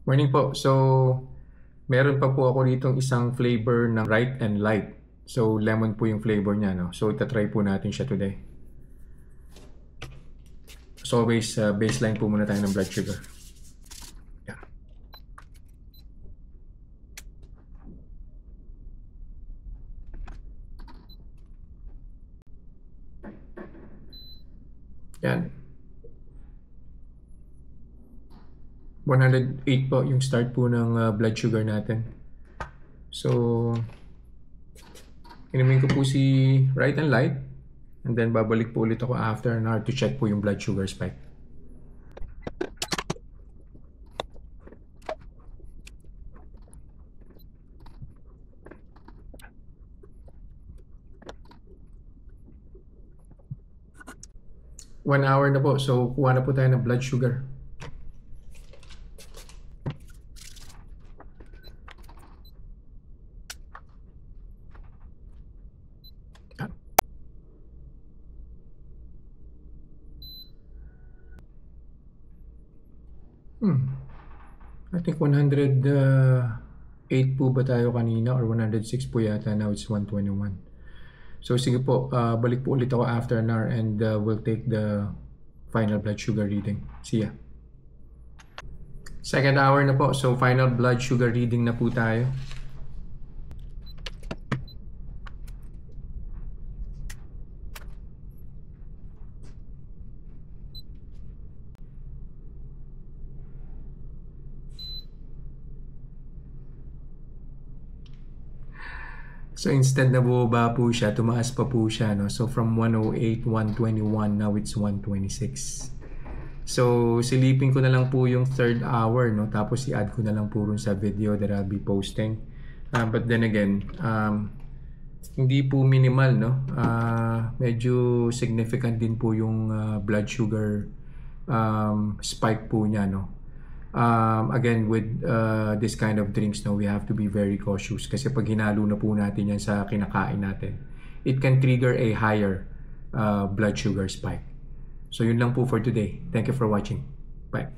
Morning po. So, meron pa po ako ditong isang flavor ng Bright and Light. So, lemon po yung flavor niya, no? So, itatry po natin siya today. As always, baseline po muna tayo ng blood sugar. Yeah. Yan. 108 po yung start po ng blood sugar natin. So, inumin ko po si Bright and Light. And then, babalik po ulit ako after an hour to check po yung blood sugar spike. One hour na po. So, kuha na po tayo ng blood sugar. I think 108 po ba tayo kanina or 106 po yata. Now it's 121. So sige po, balik po ulit ako after an hour and we'll take the final blood sugar reading. See ya. Second hour na po. So final blood sugar reading na po tayo. So instead na bumaba po siya, tumaas pa po siya, no? So from 108, 121, now it's 126. So silipin ko na lang po yung third hour, no? Tapos i-add ko na lang po rin sa video that I'll be posting. But then again, hindi po minimal, no? Medyo significant din po yung blood sugar spike po niya, no? Again, with this kind of drinks, no, we have to be very cautious kasi pag hinalo na po natin yan sa kinakain natin, it can trigger a higher blood sugar spike. So yun lang po for today. Thank you for watching. Bye.